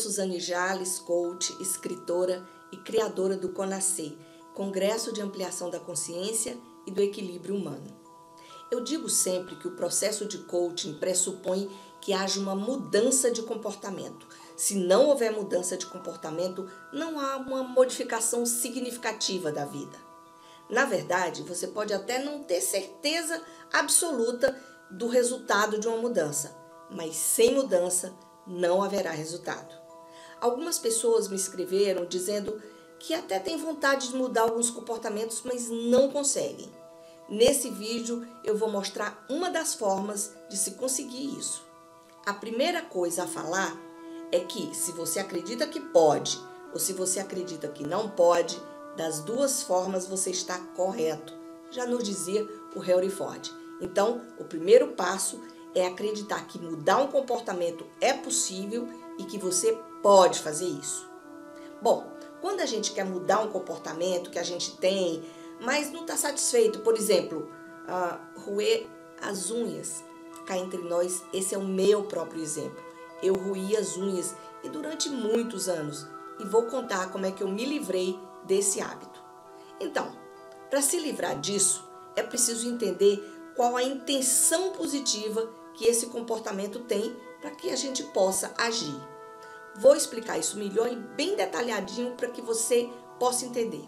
Suzane Jales, coach, escritora e criadora do CONACE, Congresso de Ampliação da Consciência e do Equilíbrio Humano. Eu digo sempre que o processo de coaching pressupõe que haja uma mudança de comportamento. Se não houver mudança de comportamento, não há uma modificação significativa da vida. Na verdade, você pode até não ter certeza absoluta do resultado de uma mudança, mas sem mudança não haverá resultado. Algumas pessoas me escreveram dizendo que até têm vontade de mudar alguns comportamentos, mas não conseguem. Nesse vídeo eu vou mostrar uma das formas de se conseguir isso. A primeira coisa a falar é que se você acredita que pode ou se você acredita que não pode, das duas formas você está correto, já nos dizia o Henry Ford. Então, o primeiro passo é acreditar que mudar um comportamento é possível e que você pode fazer isso. Bom, quando a gente quer mudar um comportamento que a gente tem, mas não está satisfeito, por exemplo, roer as unhas. Cá entre nós, esse é o meu próprio exemplo. Eu roí as unhas e durante muitos anos, e vou contar como é que eu me livrei desse hábito. Então, para se livrar disso, é preciso entender qual a intenção positiva que esse comportamento tem para que a gente possa agir. Vou explicar isso melhor e bem detalhadinho para que você possa entender.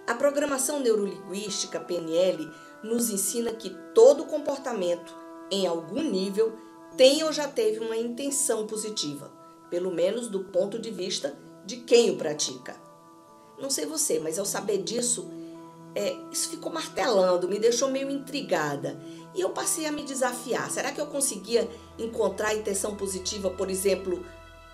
A programação neurolinguística, PNL, nos ensina que todo comportamento, em algum nível, tem ou já teve uma intenção positiva, pelo menos do ponto de vista de quem o pratica. Não sei você, mas ao saber disso, isso ficou martelando, me deixou meio intrigada. E eu passei a me desafiar. Será que eu conseguia encontrar a intenção positiva, por exemplo,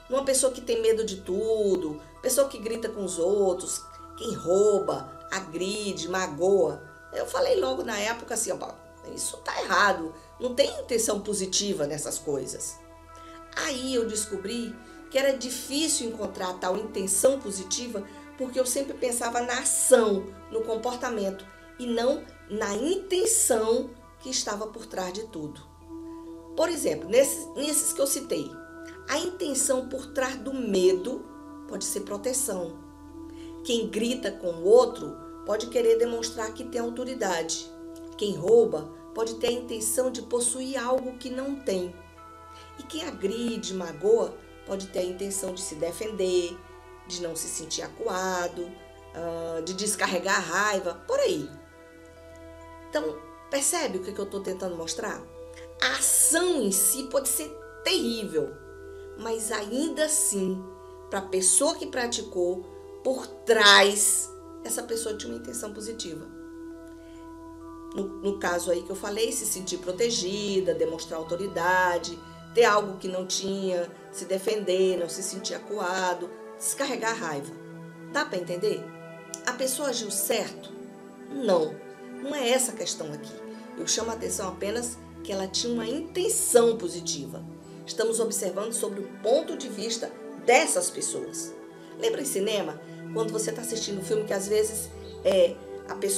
numa pessoa que tem medo de tudo, pessoa que grita com os outros, quem rouba, agride, magoa? Eu falei logo na época assim, isso tá errado, não tem intenção positiva nessas coisas. Aí eu descobri que era difícil encontrar tal intenção positiva porque eu sempre pensava na ação, no comportamento e não na intenção que estava por trás de tudo. Por exemplo, nesses que eu citei, a intenção por trás do medo pode ser proteção. Quem grita com o outro pode querer demonstrar que tem autoridade. Quem rouba pode ter a intenção de possuir algo que não tem. E quem agride, magoa, pode ter a intenção de se defender, de não se sentir acuado, de descarregar a raiva, por aí. Então, percebe o que eu estou tentando mostrar? A ação em si pode ser terrível, mas ainda assim, para a pessoa que praticou, por trás, essa pessoa tinha uma intenção positiva. No caso aí que eu falei, se sentir protegida, demonstrar autoridade, ter algo que não tinha, se defender, não se sentir acuado, descarregar a raiva. Dá para entender? A pessoa agiu certo? Não é essa a questão aqui. Eu chamo a atenção apenas que ela tinha uma intenção positiva. Estamos observando sobre o ponto de vista dessas pessoas. Lembra em cinema, quando você está assistindo um filme que às vezes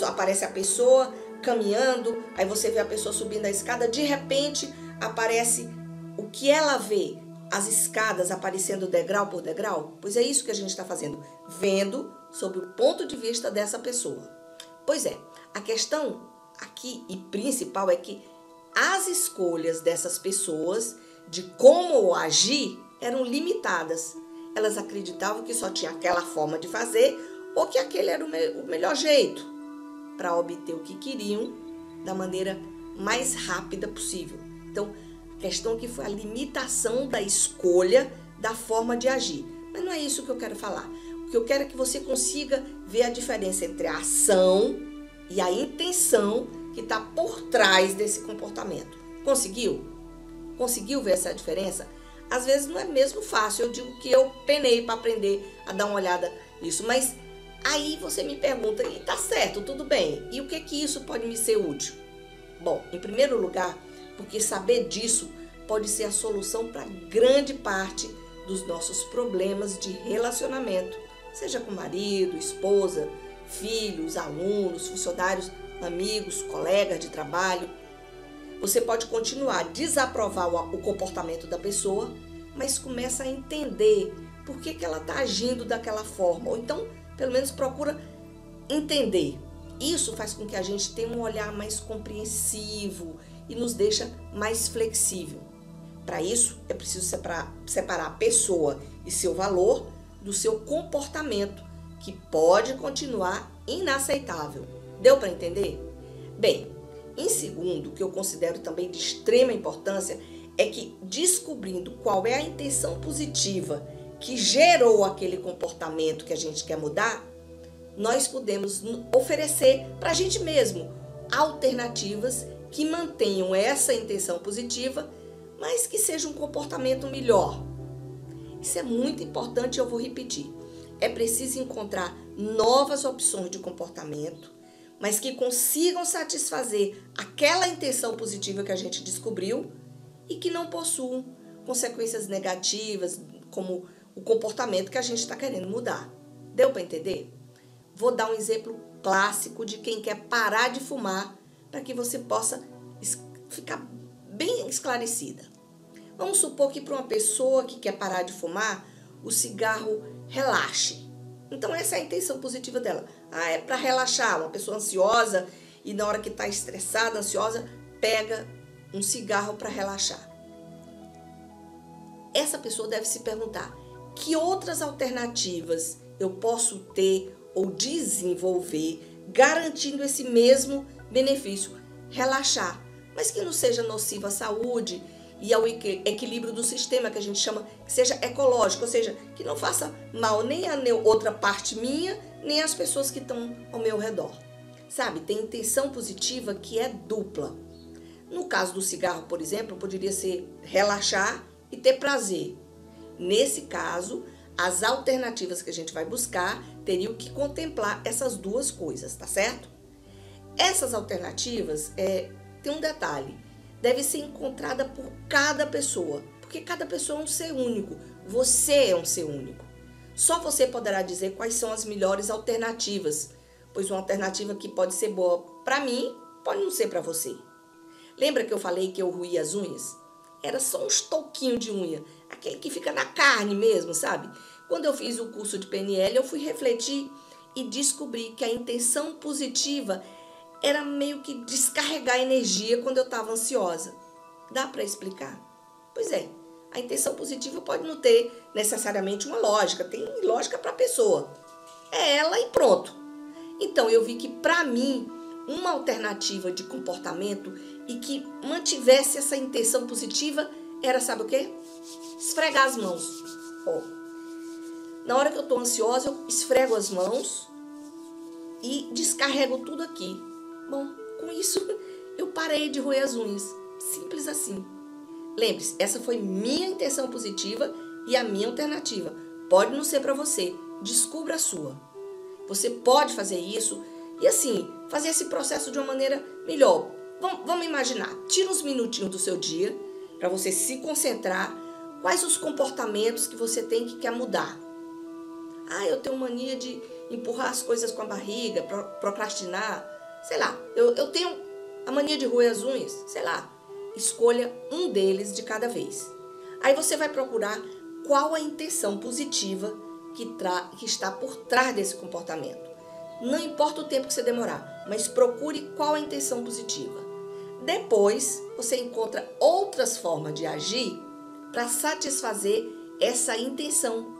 aparece a pessoa caminhando, aí você vê a pessoa subindo a escada, de repente aparece o que ela vê, as escadas aparecendo degrau por degrau? Pois é isso que a gente está fazendo, vendo sobre o ponto de vista dessa pessoa. Pois é, a questão aqui e principal é que as escolhas dessas pessoas de como agir eram limitadas. Elas acreditavam que só tinha aquela forma de fazer ou que aquele era o melhor jeito para obter o que queriam da maneira mais rápida possível. Então, a questão aqui foi a limitação da escolha da forma de agir. Mas não é isso que eu quero falar. O que eu quero é que você consiga ver a diferença entre a ação e a intenção que está por trás desse comportamento. Conseguiu? Conseguiu ver essa diferença? Às vezes não é mesmo fácil. Eu digo que eu penei para aprender a dar uma olhada nisso. Mas aí você me pergunta, e tá certo, tudo bem. E o que isso pode me ser útil? Bom, em primeiro lugar, porque saber disso pode ser a solução para grande parte dos nossos problemas de relacionamento, seja com marido, esposa, filhos, alunos, funcionários, amigos, colegas de trabalho. Você pode continuar a desaprovar o comportamento da pessoa, mas começa a entender por que ela está agindo daquela forma, ou então, pelo menos, procura entender. Isso faz com que a gente tenha um olhar mais compreensivo e nos deixa mais flexível. Para isso, é preciso separar a pessoa e seu valor do seu comportamento, que pode continuar inaceitável. Deu para entender? Bem, em segundo, o que eu considero também de extrema importância é que, descobrindo qual é a intenção positiva que gerou aquele comportamento que a gente quer mudar, nós podemos oferecer para a gente mesmo alternativas que mantenham essa intenção positiva, mas que seja um comportamento melhor. Isso é muito importante, eu vou repetir. É preciso encontrar novas opções de comportamento, mas que consigam satisfazer aquela intenção positiva que a gente descobriu e que não possuam consequências negativas, como o comportamento que a gente está querendo mudar. Deu para entender? Vou dar um exemplo clássico de quem quer parar de fumar para que você possa ficar bem esclarecida. Vamos supor que para uma pessoa que quer parar de fumar, o cigarro relaxe. Então essa é a intenção positiva dela. É para relaxar. Uma pessoa ansiosa e na hora que está estressada, ansiosa, pega um cigarro para relaxar. Essa pessoa deve se perguntar: que outras alternativas eu posso ter ou desenvolver garantindo esse mesmo benefício? Relaxar, mas que não seja nocivo à saúde e ao equilíbrio do sistema, que a gente chama, que seja ecológico, ou seja, que não faça mal nem a outra parte minha, nem as pessoas que estão ao meu redor. Sabe, tem intenção positiva que é dupla. No caso do cigarro, por exemplo, poderia ser relaxar e ter prazer. Nesse caso, as alternativas que a gente vai buscar teriam que contemplar essas duas coisas, tá certo? Essas alternativas, tem um detalhe, deve ser encontrada por cada pessoa, porque cada pessoa é um ser único, você é um ser único. Só você poderá dizer quais são as melhores alternativas, pois uma alternativa que pode ser boa para mim, pode não ser para você. Lembra que eu falei que eu roía as unhas? Era só um estoquinho de unha, aquele que fica na carne mesmo, sabe? Quando eu fiz o curso de PNL, eu fui refletir e descobri que a intenção positiva era meio que descarregar energia quando eu estava ansiosa. Dá para explicar? Pois é, a intenção positiva pode não ter necessariamente uma lógica, tem lógica para a pessoa. É ela e pronto. Então eu vi que para mim, uma alternativa de comportamento e que mantivesse essa intenção positiva era, sabe o quê? Esfregar as mãos. Na hora que eu estou ansiosa, eu esfrego as mãos e descarrego tudo aqui. Bom, com isso eu parei de roer as unhas. Simples assim. Lembre-se, essa foi minha intenção positiva e a minha alternativa. Pode não ser para você. Descubra a sua. Você pode fazer isso e assim, fazer esse processo de uma maneira melhor. Vamos imaginar, tira uns minutinhos do seu dia para você se concentrar. Quais os comportamentos que você tem que quer mudar? Eu tenho mania de empurrar as coisas com a barriga, procrastinar. Sei lá, eu tenho a mania de roer as unhas. Sei lá, escolha um deles de cada vez. Aí você vai procurar qual a intenção positiva que está por trás desse comportamento. Não importa o tempo que você demorar, mas procure qual a intenção positiva. Depois, você encontra outras formas de agir para satisfazer essa intenção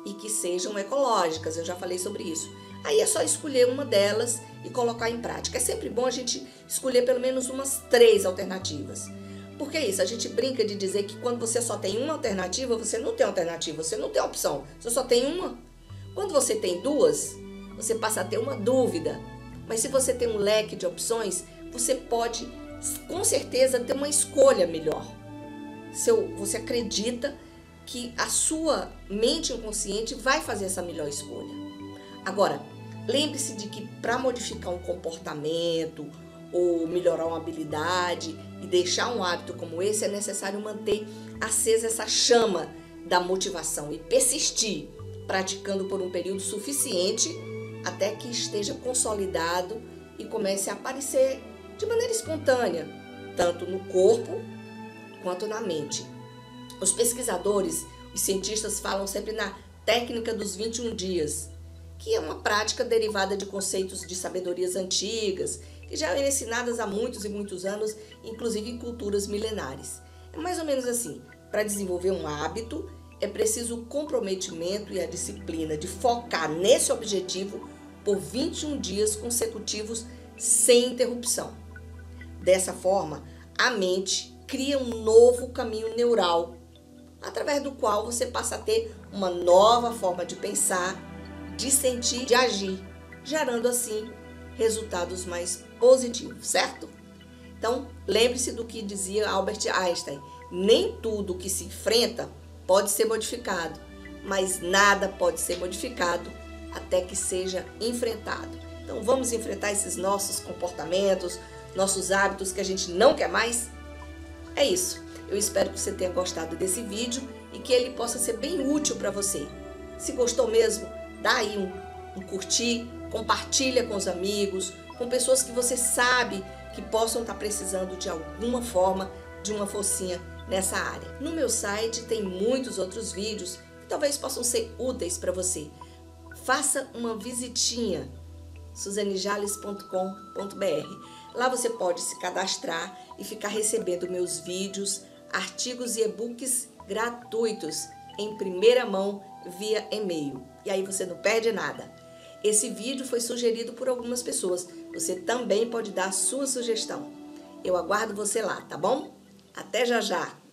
e que sejam ecológicas. Eu já falei sobre isso. Aí é só escolher uma delas e colocar em prática. É sempre bom a gente escolher pelo menos umas 3 alternativas. Porque é isso, a gente brinca de dizer que quando você só tem uma alternativa, você não tem alternativa, você não tem opção, você só tem uma. Quando você tem 2, você passa a ter uma dúvida. Mas se você tem um leque de opções, você pode, com certeza, ter uma escolha melhor. Você acredita que a sua mente inconsciente vai fazer essa melhor escolha. Agora, lembre-se de que para modificar um comportamento ou melhorar uma habilidade e deixar um hábito como esse, é necessário manter acesa essa chama da motivação e persistir, praticando por um período suficiente até que esteja consolidado e comece a aparecer de maneira espontânea, tanto no corpo quanto na mente. Os pesquisadores, os cientistas falam sempre na técnica dos 21 dias, que é uma prática derivada de conceitos de sabedorias antigas, que já eram ensinadas há muitos e muitos anos, inclusive em culturas milenares. É mais ou menos assim: para desenvolver um hábito, é preciso o comprometimento e a disciplina de focar nesse objetivo por 21 dias consecutivos sem interrupção. Dessa forma, a mente cria um novo caminho neural, através do qual você passa a ter uma nova forma de pensar, de sentir, de agir, gerando assim resultados mais positivos, certo? Então, lembre-se do que dizia Albert Einstein: nem tudo que se enfrenta pode ser modificado, mas nada pode ser modificado até que seja enfrentado. Então, vamos enfrentar esses nossos comportamentos, nossos hábitos que a gente não quer mais? É isso. Eu espero que você tenha gostado desse vídeo e que ele possa ser bem útil para você. Se gostou mesmo, dá aí um curtir, compartilha com os amigos, com pessoas que você sabe que possam estar precisando de alguma forma de uma forcinha nessa área. No meu site tem muitos outros vídeos que talvez possam ser úteis para você. Faça uma visitinha, suzanejales.com.br. Lá você pode se cadastrar e ficar recebendo meus vídeos, artigos e e-books gratuitos em primeira mão via e-mail. E aí você não perde nada. Esse vídeo foi sugerido por algumas pessoas. Você também pode dar a sua sugestão. Eu aguardo você lá, tá bom? Até já já!